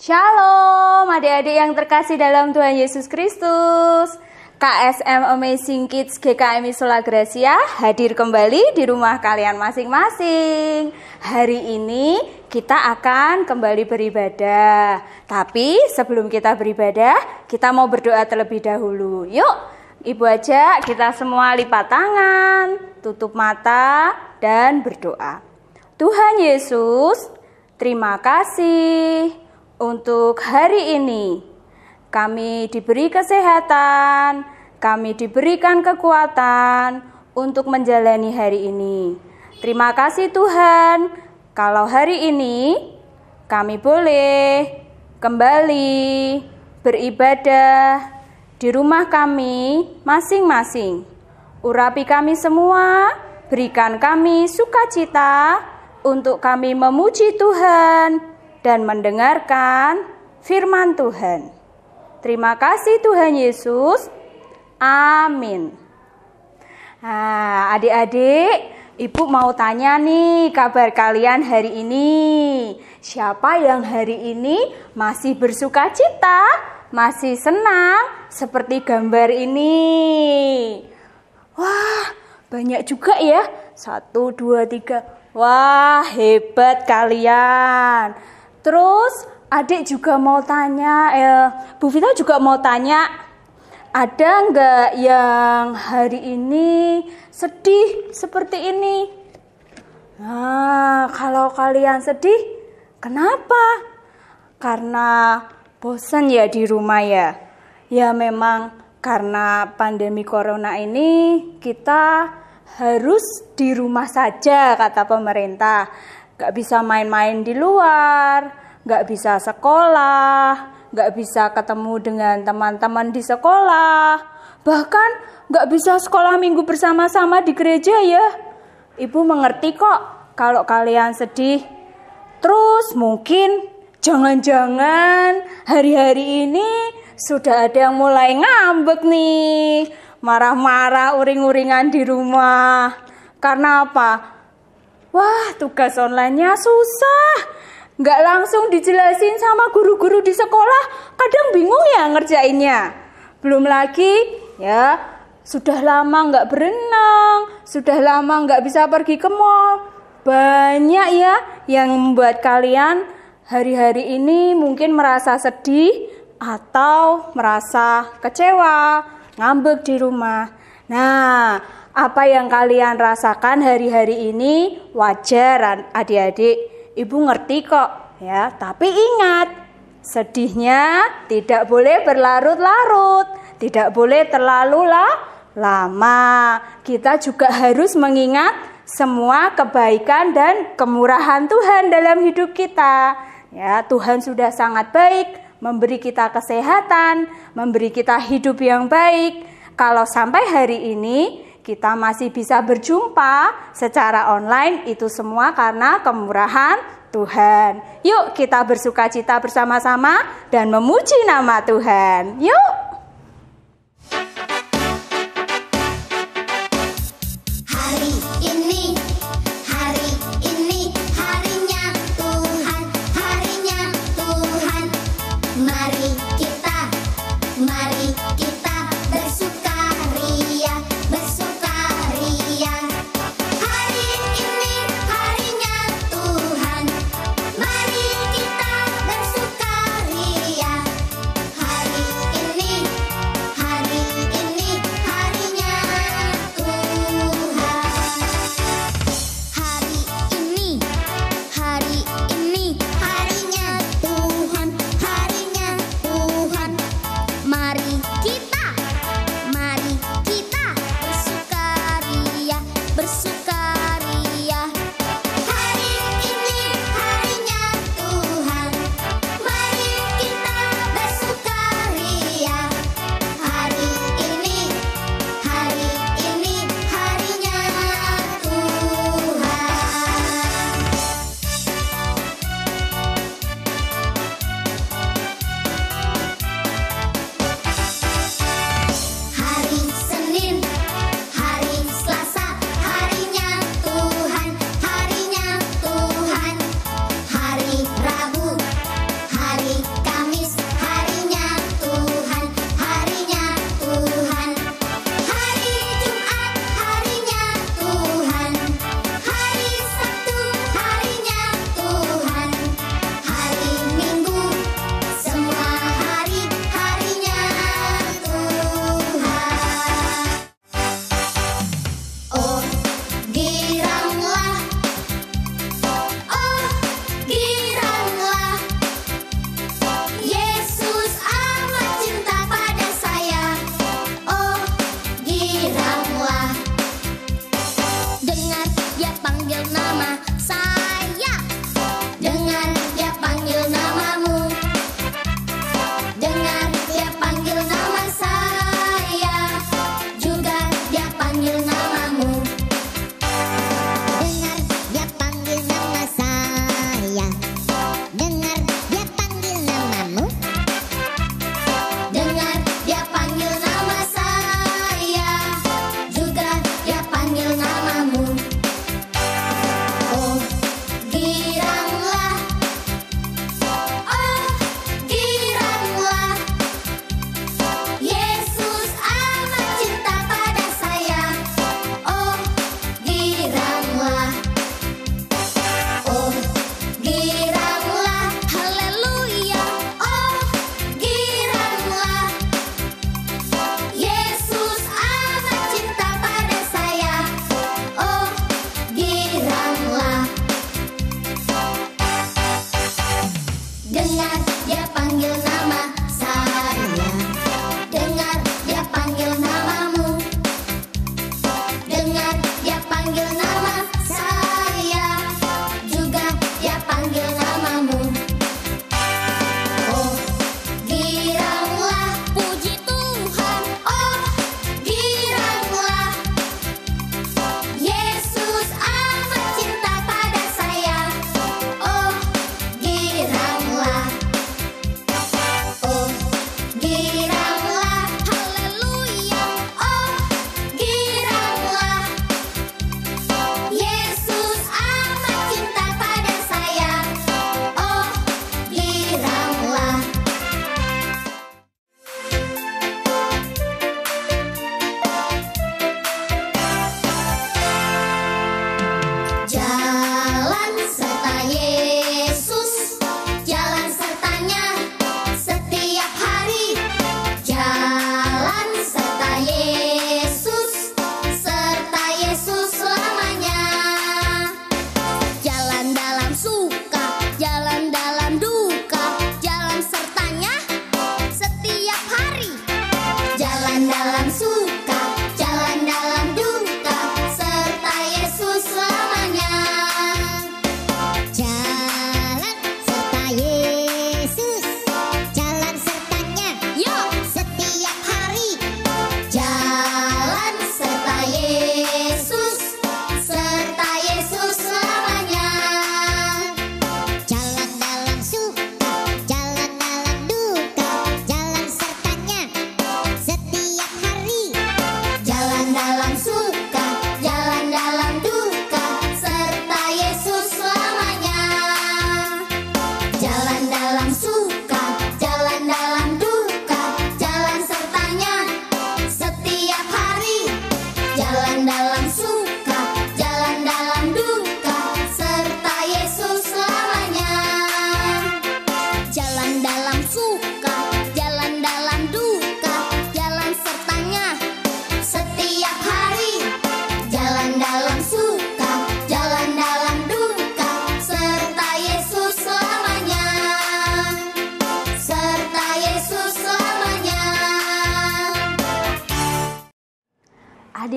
Shalom adik-adik yang terkasih dalam Tuhan Yesus Kristus. KSM Amazing Kids GKM Isola Gracia hadir kembali di rumah kalian masing-masing. Hari ini kita akan kembali beribadah. Tapi sebelum kita beribadah, kita mau berdoa terlebih dahulu. Yuk, Ibu ajak kita semua lipat tangan, tutup mata, dan berdoa. Tuhan Yesus, terima kasih untuk hari ini. Kami diberi kesehatan, kami diberikan kekuatan untuk menjalani hari ini. Terima kasih Tuhan, kalau hari ini kami boleh kembali beribadah di rumah kami masing-masing. Urapi kami semua, berikan kami sukacita untuk kami memuji Tuhan dan mendengarkan firman Tuhan. Terima kasih Tuhan Yesus. Amin. Nah, adik-adik, Ibu mau tanya nih kabar kalian hari ini. Siapa yang hari ini masih bersuka cita, masih senang seperti gambar ini? Wah, banyak juga ya. 1, 2, 3. Wah, hebat kalian. Terus adik juga mau tanya, Bu Vita juga mau tanya, ada nggak yang hari ini sedih seperti ini? Nah, kalau kalian sedih, kenapa? Karena bosan ya di rumah ya? Ya memang karena pandemi corona ini kita harus di rumah saja kata pemerintah. Gak bisa main-main di luar, gak bisa sekolah, gak bisa ketemu dengan teman-teman di sekolah, bahkan gak bisa sekolah minggu bersama-sama di gereja ya. Ibu mengerti kok kalau kalian sedih. Terus mungkin jangan-jangan hari-hari ini sudah ada yang mulai ngambek nih, marah-marah, uring-uringan di rumah. Karena apa? Wah, tugas online-nya susah. Nggak langsung dijelasin sama guru-guru di sekolah. Kadang bingung ya ngerjainnya. Belum lagi ya, sudah lama nggak berenang. Sudah lama nggak bisa pergi ke mall. Banyak ya yang membuat kalian hari-hari ini mungkin merasa sedih atau merasa kecewa, ngambek di rumah. Nah, apa yang kalian rasakan hari-hari ini wajar adik-adik. Ibu ngerti kok ya. Tapi ingat, sedihnya tidak boleh berlarut-larut, tidak boleh terlalu lama. Kita juga harus mengingat semua kebaikan dan kemurahan Tuhan dalam hidup kita. Ya, Tuhan sudah sangat baik, memberi kita kesehatan, memberi kita hidup yang baik. Kalau sampai hari ini kita masih bisa berjumpa secara online, itu semua karena kemurahan Tuhan. Yuk kita bersukacita bersama-sama dan memuji nama Tuhan. Yuk. Hari ini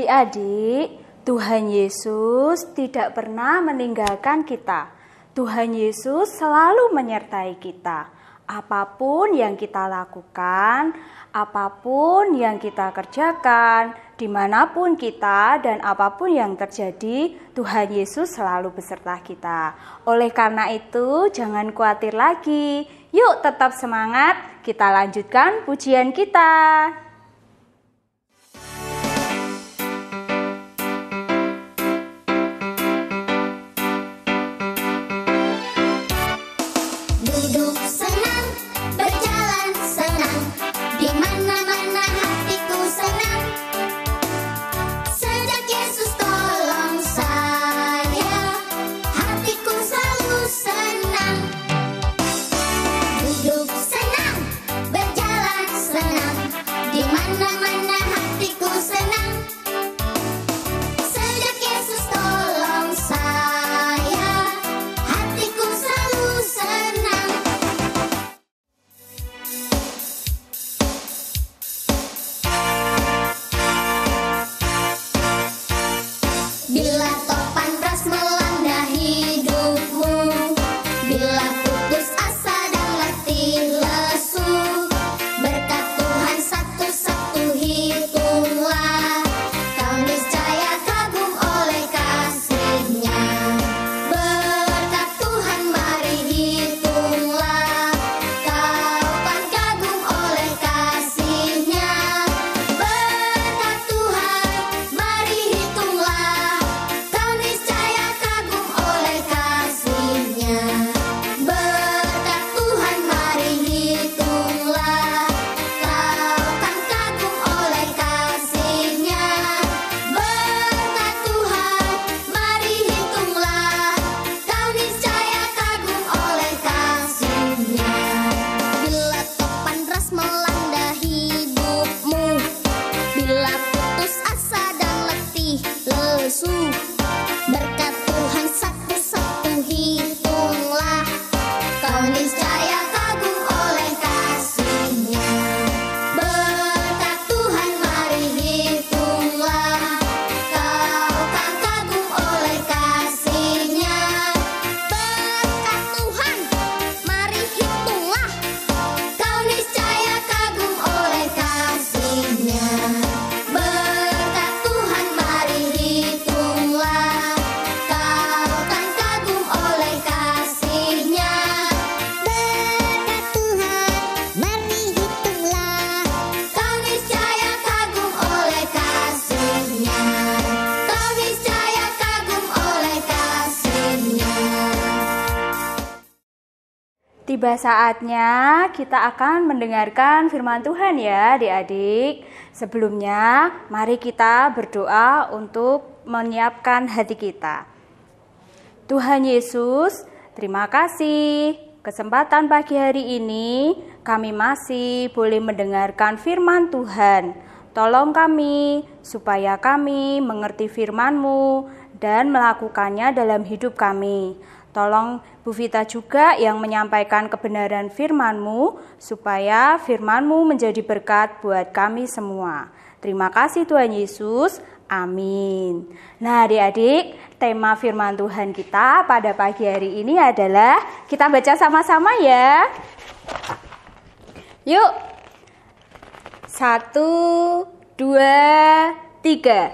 Adik-adik, Tuhan Yesus tidak pernah meninggalkan kita. Tuhan Yesus selalu menyertai kita. Apapun yang kita lakukan, apapun yang kita kerjakan, dimanapun kita dan apapun yang terjadi, Tuhan Yesus selalu beserta kita. Oleh karena itu, jangan khawatir lagi. Yuk tetap semangat, kita lanjutkan pujian kita. Duduk senang, berjalan senang, di mana-mana hatiku senang. Sejak Yesus tolong saya, hatiku selalu senang. Duduk senang, berjalan senang, di mana-mana hatiku senang. Sejak Yesus tolong saya, hatiku selalu senang. Bila topan ras melanda hidupmu, bila putus asa dan letih lesu, berkat Tuhan satu-satu hitunglah, kau niscaya kagum oleh kasih-Nya. Berkat Tuhan mari hitunglah, kau kan kagum oleh kasih-Nya. Berkat Tuhan mari hitunglah, kau niscaya kagum oleh kasih-Nya. Berkat Tuhan mari hitunglah, kau kan kagum oleh kasih-Nya. Berkat Tuhan mari hitunglah, kau niscaya kagum oleh kasih-Nya. Bila topan ras melanda hidupmu, bila putus asa dan letih lesu, berkat Tuhan satu-satu hitunglah, kau niscaya kagum oleh kasih-Nya. Berkat Tuhan mari hitunglah, kau kan kagum oleh kasih-Nya. Berkat Tuhan mari hitunglah, kau niscaya kagum oleh kasih-Nya. Berkat Tuhan mari hitunglah, kau kan kagum oleh kasih-Nya. Berkat Tuhan mari hitunglah, kau niscaya kagum oleh kasih-Nya. Kau niscaya kagum oleh kasih-Nya. Tiba saatnya kita akan mendengarkan firman Tuhan ya adik-adik. Sebelumnya mari kita berdoa untuk menyiapkan hati kita. Tuhan Yesus, terima kasih. Kesempatan pagi hari ini kami masih boleh mendengarkan firman Tuhan. Tolong kami supaya kami mengerti firman-Mu dan melakukannya dalam hidup kami. Tolong Bu Vita juga yang menyampaikan kebenaran firman-Mu supaya firman-Mu menjadi berkat buat kami semua. Terima kasih Tuhan Yesus. Amin. Nah adik-adik, tema firman Tuhan kita pada pagi hari ini adalah, kita baca sama-sama ya. Yuk. 1, 2, 3.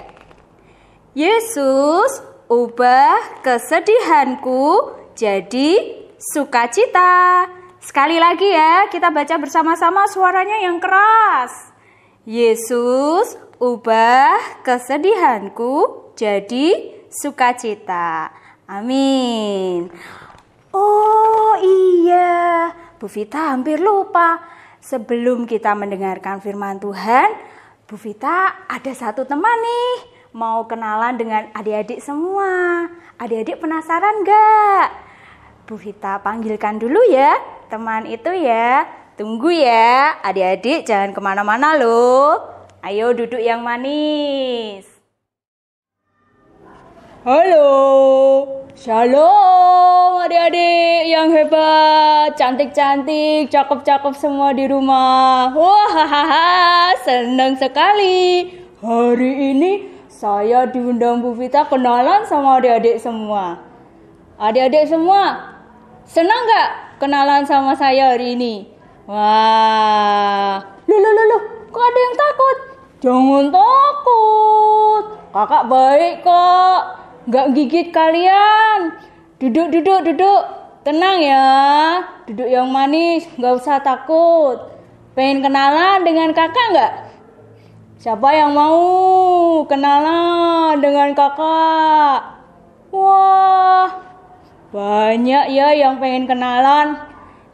Yesus ubah kesedihanku jadi sukacita. Sekali lagi ya, kita baca bersama-sama suaranya yang keras. Yesus ubah kesedihanku jadi sukacita. Amin. Oh iya, Bu Vita hampir lupa. Sebelum kita mendengarkan firman Tuhan, Bu Vita ada satu teman nih, mau kenalan dengan adik-adik semua. Adik-adik penasaran gak? Bu Vita panggilkan dulu ya teman itu ya. Tunggu ya, adik-adik jangan kemana-mana loh. Ayo duduk yang manis. Halo, shalom adik-adik yang hebat, cantik-cantik, cakep-cakep semua di rumah. Wah, senang sekali. Hari ini saya diundang Bu Vita kenalan sama adik-adik semua. Adik-adik semua, senang nggak kenalan sama saya hari ini? Wah, loh, kok ada yang takut? Jangan takut, kakak baik kok, nggak gigit kalian. Duduk, tenang ya, duduk yang manis, nggak usah takut. Pengen kenalan dengan kakak nggak? Siapa yang mau kenalan dengan kakak? Wah, banyak ya yang pengen kenalan.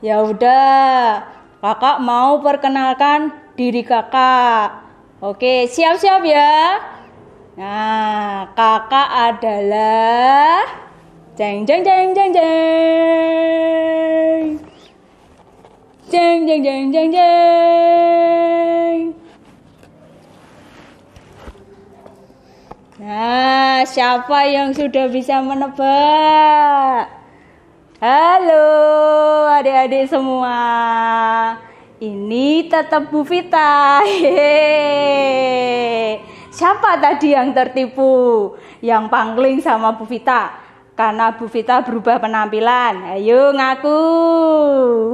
Ya udah, kakak mau perkenalkan diri kakak. Oke, siap-siap ya. Nah, kakak adalah jeng. Nah, siapa yang sudah bisa menebak? Halo adik-adik semua. Ini tetap Bu Vita. Siapa tadi yang tertipu? Yang pangling sama Bu Vita? Karena Bu Vita berubah penampilan. Ayo ngaku.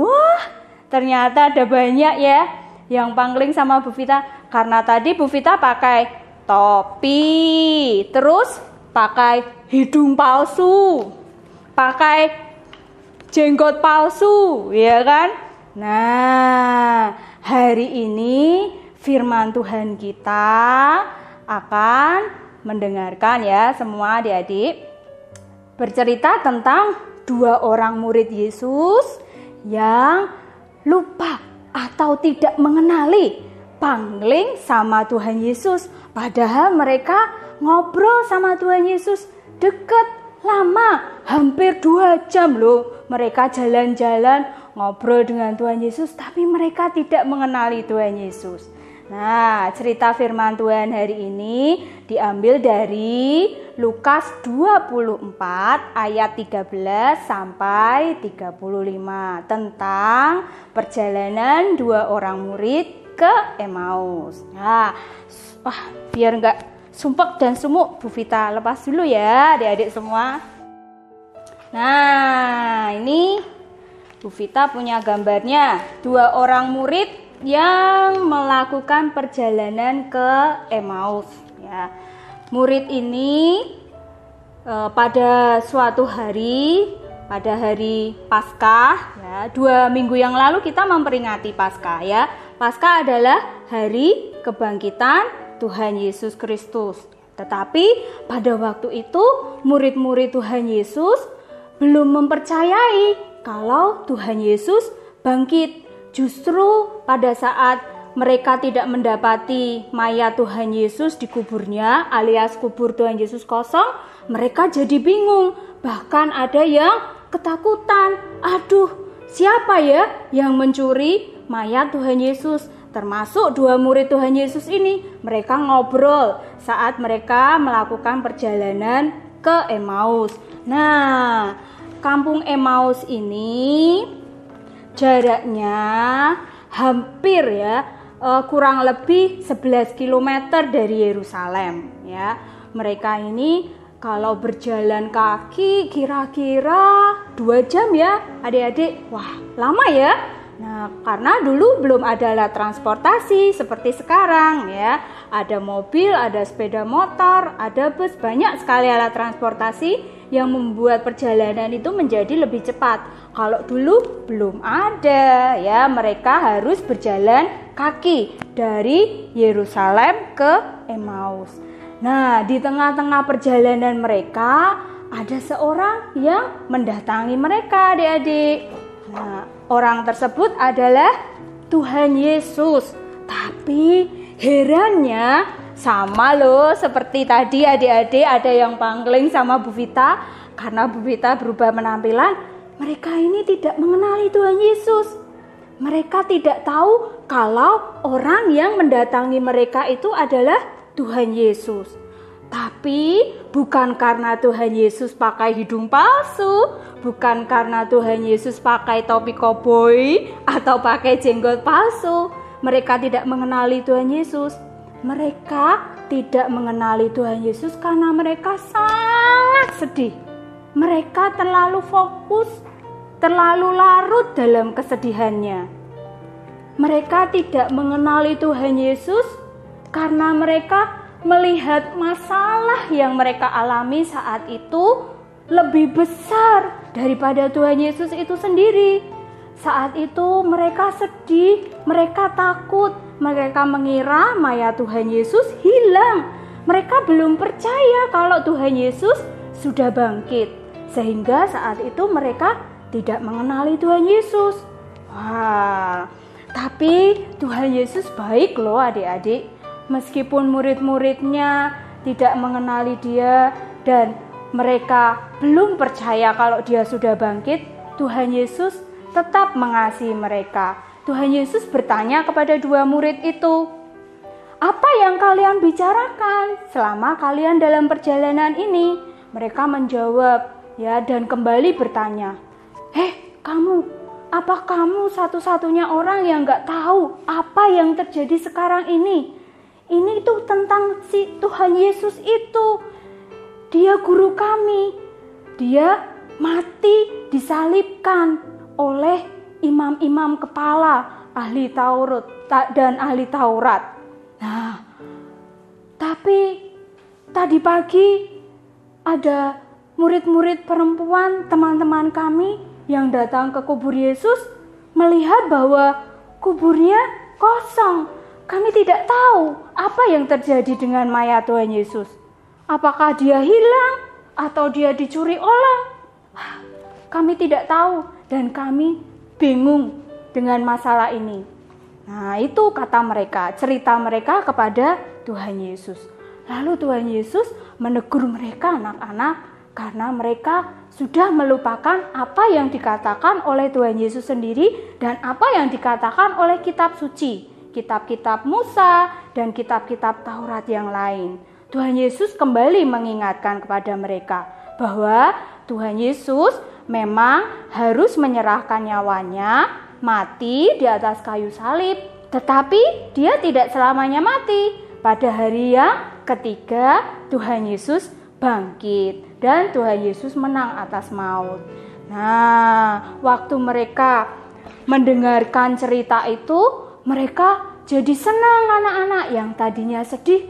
Wah, ternyata ada banyak ya yang pangling sama Bu Vita. Karena tadi Bu Vita pakai topi, terus pakai hidung palsu, pakai jenggot palsu, ya kan? Nah, hari ini firman Tuhan kita akan mendengarkan ya semua adik-adik, bercerita tentang 2 orang murid Yesus yang lupa atau tidak mengenali pangling sama Tuhan Yesus. Padahal mereka ngobrol sama Tuhan Yesus dekat, lama, hampir 2 jam loh. Mereka jalan-jalan ngobrol dengan Tuhan Yesus, tapi mereka tidak mengenali Tuhan Yesus. Nah, cerita firman Tuhan hari ini diambil dari Lukas 24 ayat 13 sampai 35 tentang perjalanan 2 orang murid ke Emmaus. Nah, biar enggak sumpek dan sumuk, Bu Vita lepas dulu ya adik-adik semua. Nah, ini Bu Vita punya gambarnya 2 orang murid yang melakukan perjalanan ke Emmaus ya. Murid ini pada suatu hari, pada hari Paskah ya, 2 minggu yang lalu kita memperingati Paskah ya. Paskah adalah hari kebangkitan Tuhan Yesus Kristus. Tetapi pada waktu itu murid-murid Tuhan Yesus belum mempercayai kalau Tuhan Yesus bangkit. Justru pada saat mereka tidak mendapati mayat Tuhan Yesus di kuburnya, alias kubur Tuhan Yesus kosong, mereka jadi bingung. Bahkan ada yang ketakutan. Aduh, siapa ya yang mencuri mayat Tuhan Yesus? Termasuk 2 murid Tuhan Yesus ini. Mereka ngobrol saat mereka melakukan perjalanan ke Emmaus. Nah, kampung Emmaus ini jaraknya hampir ya kurang lebih 11 km dari Yerusalem ya. Mereka ini kalau berjalan kaki kira-kira 2 jam ya adik-adik. Wah, lama ya. Nah, karena dulu belum ada alat transportasi seperti sekarang ya. Ada mobil, ada sepeda motor, ada bus, banyak sekali alat transportasi yang membuat perjalanan itu menjadi lebih cepat. Kalau dulu belum ada ya, mereka harus berjalan kaki dari Yerusalem ke Emmaus. Nah, di tengah-tengah perjalanan mereka ada seorang yang mendatangi mereka adik-adik. Nah, orang tersebut adalah Tuhan Yesus. Tapi herannya sama loh seperti tadi adik-adik, ada yang pangling sama Bu Vita. Karena Bu Vita berubah penampilan, mereka ini tidak mengenali Tuhan Yesus. Mereka tidak tahu kalau orang yang mendatangi mereka itu adalah Tuhan Yesus. Tapi bukan karena Tuhan Yesus pakai hidung palsu, bukan karena Tuhan Yesus pakai topi koboi atau pakai jenggot palsu, mereka tidak mengenali Tuhan Yesus. Mereka tidak mengenali Tuhan Yesus karena mereka sangat sedih. Mereka terlalu fokus, terlalu larut dalam kesedihannya. Mereka tidak mengenali Tuhan Yesus karena mereka melihat masalah yang mereka alami saat itu lebih besar daripada Tuhan Yesus itu sendiri. Saat itu mereka sedih, mereka takut, mereka mengira mayat Tuhan Yesus hilang. Mereka belum percaya kalau Tuhan Yesus sudah bangkit. Sehingga saat itu mereka tidak mengenali Tuhan Yesus. Wah, tapi Tuhan Yesus baik loh adik-adik. Meskipun murid-muridnya tidak mengenali Dia dan mereka belum percaya kalau Dia sudah bangkit, Tuhan Yesus tetap mengasihi mereka. Tuhan Yesus bertanya kepada dua murid itu, "Apa yang kalian bicarakan selama kalian dalam perjalanan ini?" Mereka menjawab, dan kembali bertanya, kamu, apa kamu satu-satunya orang yang gak tahu apa yang terjadi sekarang ini? Ini tuh tentang si Tuhan Yesus itu. Dia guru kami. Dia mati disalibkan oleh imam-imam kepala, ahli Taurat dan ahli Taurat. Nah, tapi tadi pagi ada murid-murid perempuan teman-teman kami yang datang ke kubur Yesus melihat bahwa kuburnya kosong. Kami tidak tahu apa yang terjadi dengan mayat Tuhan Yesus. Apakah dia hilang atau dia dicuri orang? Kami tidak tahu dan kami bingung dengan masalah ini. Nah, itu kata mereka, cerita mereka kepada Tuhan Yesus. Lalu Tuhan Yesus menegur mereka anak-anak karena mereka sudah melupakan apa yang dikatakan oleh Tuhan Yesus sendiri dan apa yang dikatakan oleh kitab suci, kitab-kitab Musa dan kitab-kitab Taurat yang lain. Tuhan Yesus kembali mengingatkan kepada mereka bahwa Tuhan Yesus memang harus menyerahkan nyawanya, mati di atas kayu salib, tetapi dia tidak selamanya mati. Pada hari yang ketiga Tuhan Yesus bangkit dan Tuhan Yesus menang atas maut. Nah, waktu mereka mendengarkan cerita itu, mereka jadi senang. Anak-anak yang tadinya sedih,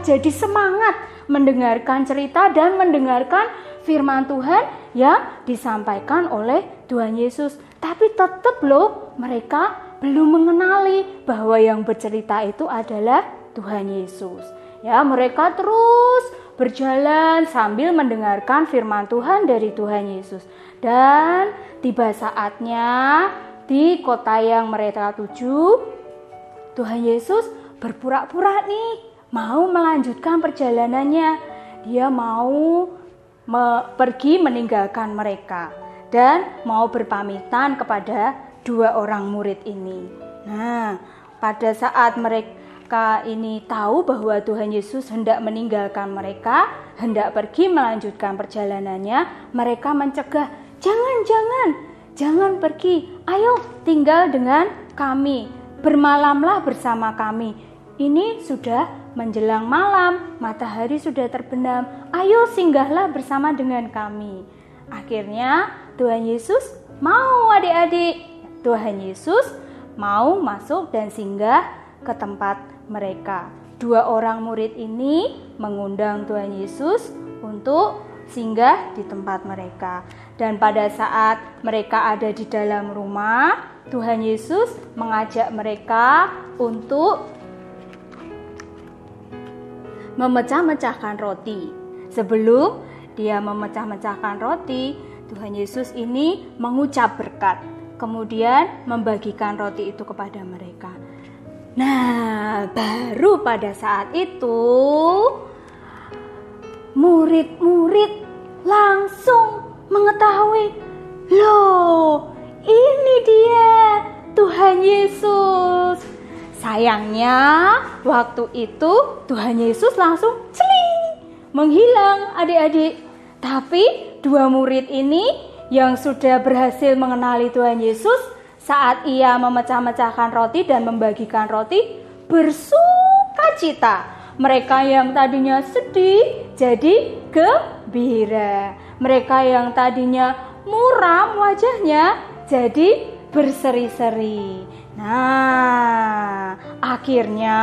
jadi semangat mendengarkan cerita dan mendengarkan firman Tuhan yang disampaikan oleh Tuhan Yesus. Tapi tetap loh, mereka belum mengenali bahwa yang bercerita itu adalah Tuhan Yesus. Mereka terus berjalan sambil mendengarkan firman Tuhan dari Tuhan Yesus. Dan tiba saatnya di kota yang mereka tuju, Tuhan Yesus berpura-pura mau melanjutkan perjalanannya. Dia mau pergi meninggalkan mereka dan mau berpamitan kepada dua orang murid ini. Nah, pada saat mereka ini tahu bahwa Tuhan Yesus hendak meninggalkan mereka, hendak pergi melanjutkan perjalanannya, mereka mencegah, jangan pergi, ayo tinggal dengan kami, bermalamlah bersama kami. Ini sudah menjelang malam, matahari sudah terbenam, ayo singgahlah bersama dengan kami. Akhirnya Tuhan Yesus mau adik-adik, Tuhan Yesus mau masuk dan singgah ke tempat mereka. Dua orang murid ini mengundang Tuhan Yesus untuk singgah di tempat mereka. Dan pada saat mereka ada di dalam rumah, Tuhan Yesus mengajak mereka untuk memecah-mecahkan roti. Sebelum dia memecah-mecahkan roti, Tuhan Yesus ini mengucap berkat, kemudian membagikan roti itu kepada mereka. Nah, baru pada saat itu murid-murid langsung mengetahui, loh, ini dia Tuhan Yesus. Sayangnya waktu itu Tuhan Yesus langsung menghilang adik-adik. Tapi dua murid ini yang sudah berhasil mengenali Tuhan Yesus, saat ia memecah-mecahkan roti dan membagikan roti, bersukacita Mereka yang tadinya sedih jadi gembira. Mereka yang tadinya muram wajahnya jadi berseri-seri. Nah, akhirnya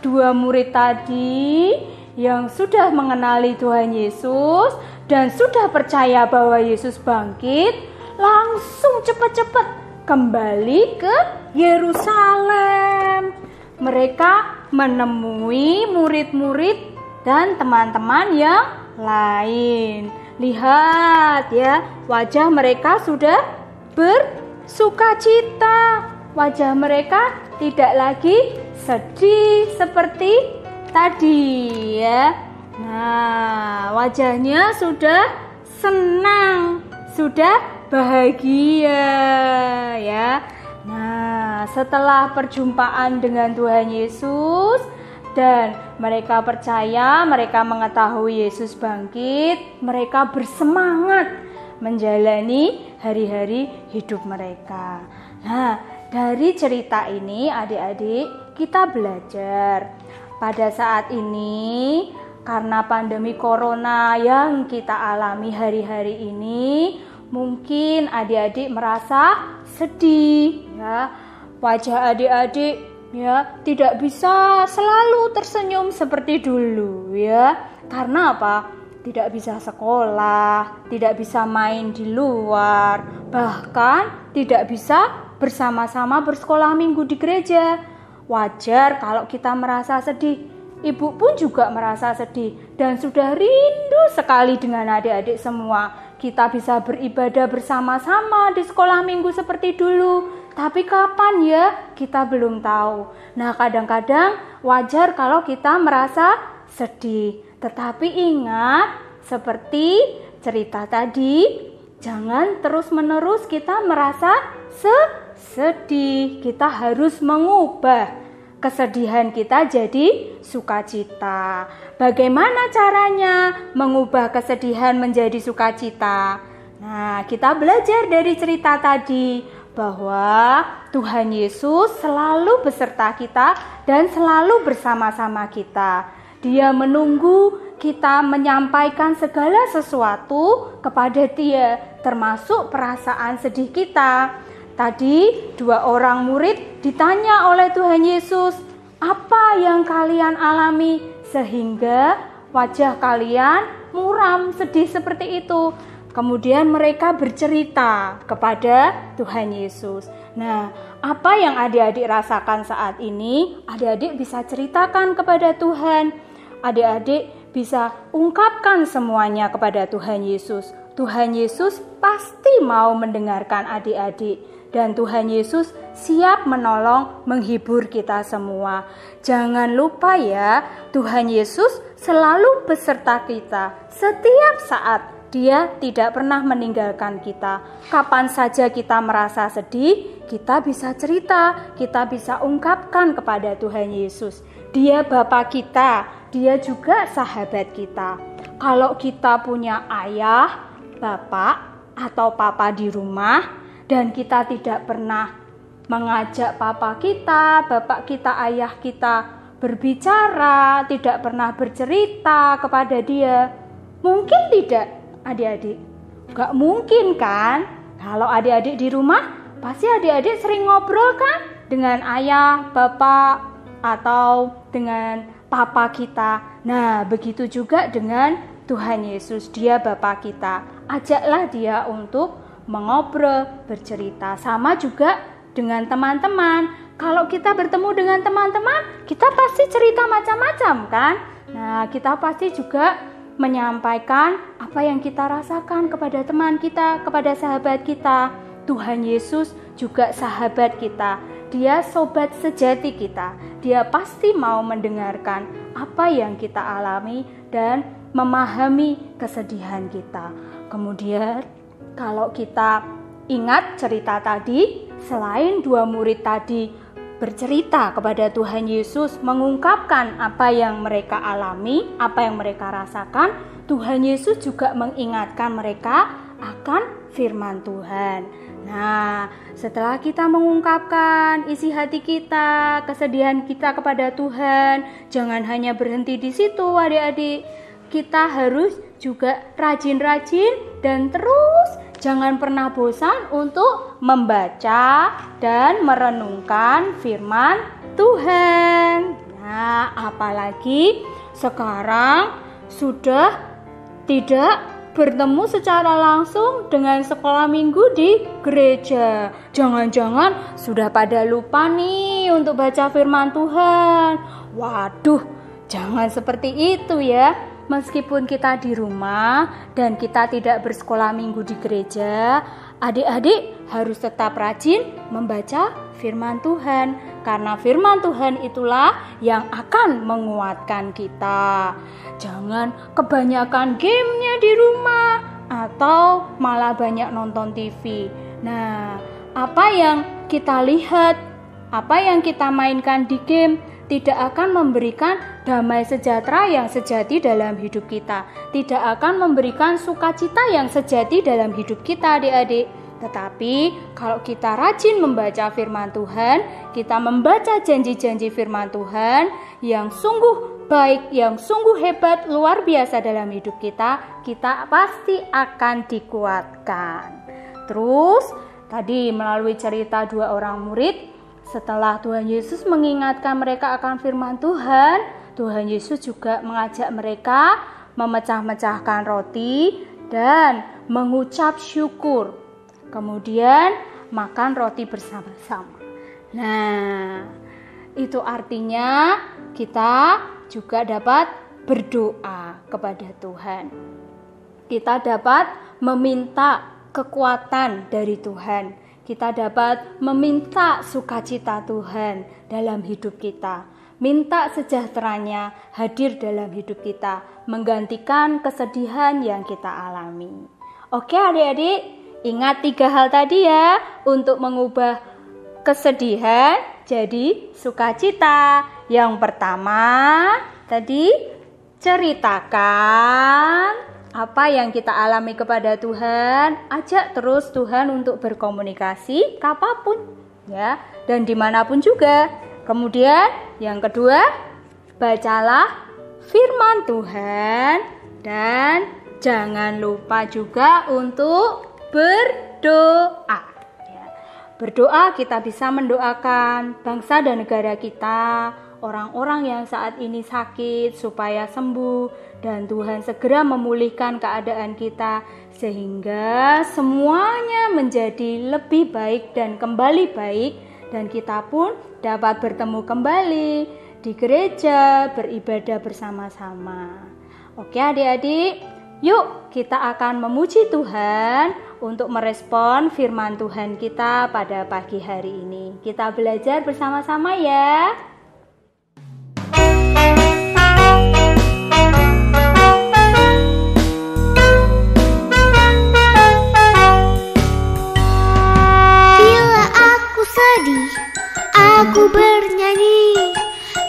dua murid tadi yang sudah mengenali Tuhan Yesus dan sudah percaya bahwa Yesus bangkit, langsung cepat-cepat kembali ke Yerusalem. Mereka menemui murid-murid dan teman-teman yang lain. Lihat ya, wajah mereka sudah bersukacita. Wajah mereka tidak lagi sedih seperti tadi ya. Nah, wajahnya sudah senang, sudah bahagia ya. Nah, setelah perjumpaan dengan Tuhan Yesus dan mereka percaya, mereka mengetahui Yesus bangkit, mereka bersemangat menjalani hari-hari hidup mereka. Nah, dari cerita ini adik-adik kita belajar pada saat ini karena pandemi corona yang kita alami hari-hari ini, mungkin adik-adik merasa sedih ya. Wajah adik-adik ya tidak bisa selalu tersenyum seperti dulu ya. Karena apa? Tidak bisa sekolah, tidak bisa main di luar, bahkan tidak bisa bersama-sama bersekolah minggu di gereja. Wajar kalau kita merasa sedih. Ibu pun juga merasa sedih dan sudah rindu sekali dengan adik-adik semua. Kita bisa beribadah bersama-sama di sekolah minggu seperti dulu. Tapi kapan ya? Kita belum tahu. Nah, kadang-kadang wajar kalau kita merasa sedih. Tetapi ingat, seperti cerita tadi, jangan terus-menerus kita merasa sedih. Kita harus mengubah kesedihan kita jadi sukacita. Bagaimana caranya mengubah kesedihan menjadi sukacita? Nah, kita belajar dari cerita tadi bahwa Tuhan Yesus selalu beserta kita dan selalu bersama-sama kita. Dia menunggu kita menyampaikan segala sesuatu kepada Dia, termasuk perasaan sedih kita. Tadi dua orang murid ditanya oleh Tuhan Yesus, apa yang kalian alami sehingga wajah kalian muram sedih seperti itu? Kemudian mereka bercerita kepada Tuhan Yesus. Nah, apa yang adik-adik rasakan saat ini, adik-adik bisa ceritakan kepada Tuhan. Adik-adik bisa ungkapkan semuanya kepada Tuhan Yesus. Tuhan Yesus pasti mau mendengarkan adik-adik. Dan Tuhan Yesus siap menolong menghibur kita semua. Jangan lupa ya, Tuhan Yesus selalu beserta kita. Setiap saat Dia tidak pernah meninggalkan kita. Kapan saja kita merasa sedih, kita bisa cerita, kita bisa ungkapkan kepada Tuhan Yesus. Dia Bapa kita, Dia juga sahabat kita. Kalau kita punya ayah, bapak, atau papa di rumah, dan kita tidak pernah mengajak papa kita, bapak kita, ayah kita berbicara, tidak pernah bercerita kepada dia. Mungkin tidak adik-adik? Gak mungkin kan? Kalau adik-adik di rumah, pasti adik-adik sering ngobrol kan? Dengan ayah, bapak, atau dengan papa kita. Nah, begitu juga dengan Tuhan Yesus, Dia Bapa kita. Ajaklah Dia untuk mengobrol, bercerita. Sama juga dengan teman-teman. Kalau kita bertemu dengan teman-teman, kita pasti cerita macam-macam kan? Nah, kita pasti juga menyampaikan apa yang kita rasakan kepada teman kita, kepada sahabat kita. Tuhan Yesus juga sahabat kita. Dia sobat sejati kita. Dia pasti mau mendengarkan apa yang kita alami dan memahami kesedihan kita. Kemudian kalau kita ingat cerita tadi, selain dua murid tadi bercerita kepada Tuhan Yesus, mengungkapkan apa yang mereka alami, apa yang mereka rasakan, Tuhan Yesus juga mengingatkan mereka akan firman Tuhan. Nah, setelah kita mengungkapkan isi hati kita, kesedihan kita kepada Tuhan, jangan hanya berhenti di situ adik-adik. Kita harus juga rajin-rajin dan terus jangan pernah bosan untuk membaca dan merenungkan firman Tuhan. Nah, apalagi sekarang sudah tidak bertemu secara langsung dengan sekolah minggu di gereja. Jangan-jangan sudah pada lupa nih untuk baca firman Tuhan. Waduh, jangan seperti itu ya. Meskipun kita di rumah dan kita tidak bersekolah minggu di gereja, adik-adik harus tetap rajin membaca firman Tuhan. Karena firman Tuhan itulah yang akan menguatkan kita. Jangan kebanyakan gamenya di rumah atau malah banyak nonton TV. Nah, apa yang kita lihat, apa yang kita mainkan di game tidak akan memberikan damai sejahtera yang sejati dalam hidup kita. Tidak akan memberikan sukacita yang sejati dalam hidup kita, adik-adik. Tetapi kalau kita rajin membaca firman Tuhan, kita membaca janji-janji firman Tuhan yang sungguh baik, yang sungguh hebat, luar biasa dalam hidup kita, kita pasti akan dikuatkan. Terus tadi melalui cerita dua orang murid, setelah Tuhan Yesus mengingatkan mereka akan firman Tuhan, Tuhan Yesus juga mengajak mereka memecah-mecahkan roti dan mengucap syukur. Kemudian makan roti bersama-sama. Nah, itu artinya kita juga dapat berdoa kepada Tuhan. Kita dapat meminta kekuatan dari Tuhan. Kita dapat meminta sukacita Tuhan dalam hidup kita. Minta sejahteranya hadir dalam hidup kita, menggantikan kesedihan yang kita alami. Oke adik-adik, ingat 3 hal tadi ya, untuk mengubah kesedihan jadi sukacita. Yang pertama, tadi ceritakan apa yang kita alami kepada Tuhan. Ajak terus Tuhan untuk berkomunikasi kapanpun ya, dan dimanapun juga. Kemudian yang kedua, bacalah firman Tuhan dan jangan lupa juga untuk berdoa. Berdoa kita bisa mendoakan bangsa dan negara kita, orang-orang yang saat ini sakit supaya sembuh dan Tuhan segera memulihkan keadaan kita sehingga semuanya menjadi lebih baik dan kembali baik dan kita pun dapat bertemu kembali di gereja, beribadah bersama-sama. Oke adik-adik, yuk kita akan memuji Tuhan untuk merespon firman Tuhan kita pada pagi hari ini. Kita belajar bersama-sama ya. Bila aku sedih, aku bernyanyi.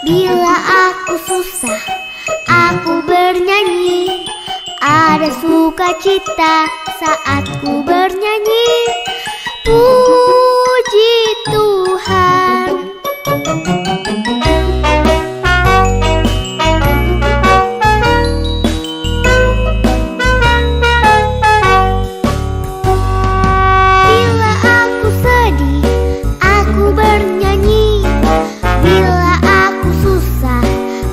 Bila aku susah, aku bernyanyi. Ada sukacita saat ku bernyanyi. Puji Tuhan. Bila aku sedih, aku bernyanyi. Bila aku susah,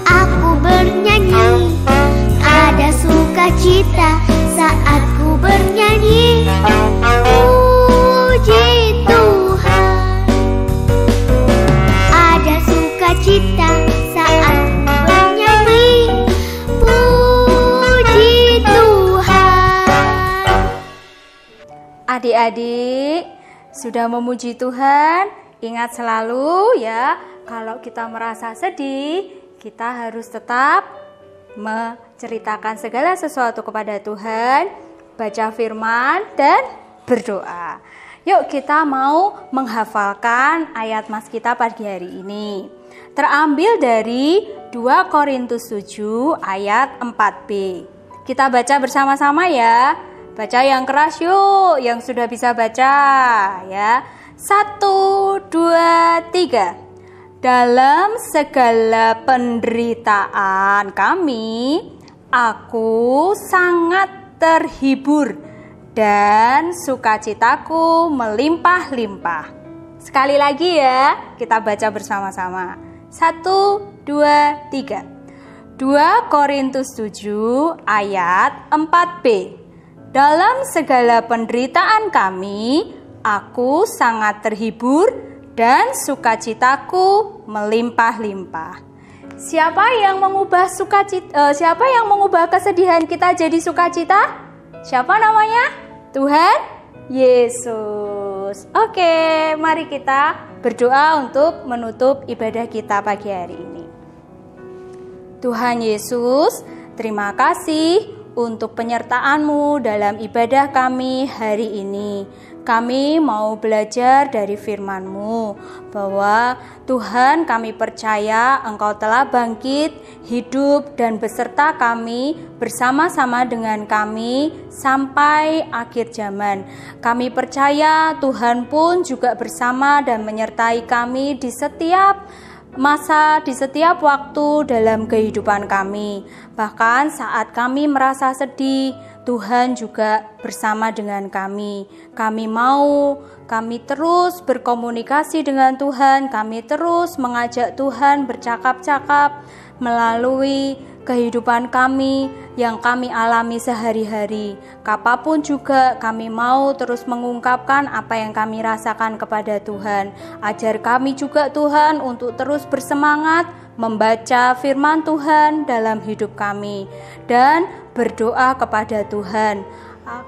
aku bernyanyi. Ada sukacita saat ku bernyanyi. Puji Tuhan. Ada sukacita saat ku bernyanyi. Puji Tuhan. Adik-adik, sudah memuji Tuhan, ingat selalu ya, kalau kita merasa sedih, kita harus tetap menceritakan segala sesuatu kepada Tuhan, baca firman dan berdoa. Yuk kita mau menghafalkan ayat mas kita pagi hari ini. Terambil dari 2 Korintus 7 ayat 4b. Kita baca bersama-sama ya. Baca yang keras yuk, yang sudah bisa baca ya. 1, 2, 3. Dalam segala penderitaan kami, aku sangat terhibur dan sukacitaku melimpah-limpah. Sekali lagi ya, kita baca bersama-sama. 1, 2, 3. 2 Korintus 7 ayat 4b. Dalam segala penderitaan kami, aku sangat terhibur dan sukacitaku melimpah-limpah. Siapa yang mengubah kesedihan kita jadi sukacita? Siapa namanya? Tuhan Yesus. Oke, mari kita berdoa untuk menutup ibadah kita pagi hari ini. Tuhan Yesus, terima kasih untuk penyertaan-Mu dalam ibadah kami hari ini. Kami mau belajar dari firman-Mu bahwa Tuhan, kami percaya Engkau telah bangkit, hidup dan beserta kami bersama-sama dengan kami sampai akhir zaman. Kami percaya Tuhan pun juga bersama dan menyertai kami di setiap masa, di setiap waktu dalam kehidupan kami. Bahkan saat kami merasa sedih, Tuhan juga bersama dengan kami. Kami terus berkomunikasi dengan Tuhan, kami terus mengajak Tuhan bercakap-cakap melalui kehidupan kami yang kami alami sehari-hari. Kapanpun juga kami mau terus mengungkapkan apa yang kami rasakan kepada Tuhan. Ajar kami juga Tuhan untuk terus bersemangat membaca firman Tuhan dalam hidup kami dan berdoa kepada Tuhan.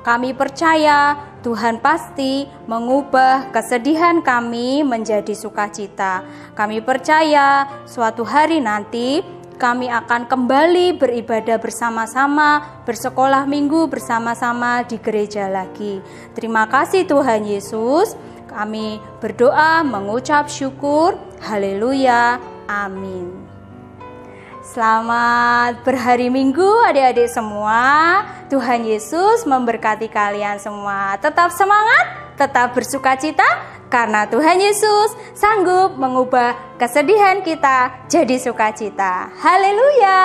Kami percaya Tuhan pasti mengubah kesedihan kami menjadi sukacita. Kami percaya suatu hari nanti kami akan kembali beribadah bersama-sama, bersekolah minggu bersama-sama di gereja lagi. Terima kasih Tuhan Yesus. Kami berdoa mengucap syukur. Haleluya. Amin. Selamat berhari Minggu adik-adik semua. Tuhan Yesus memberkati kalian semua. Tetap semangat, tetap bersukacita, karena Tuhan Yesus sanggup mengubah kesedihan kita jadi sukacita. Haleluya.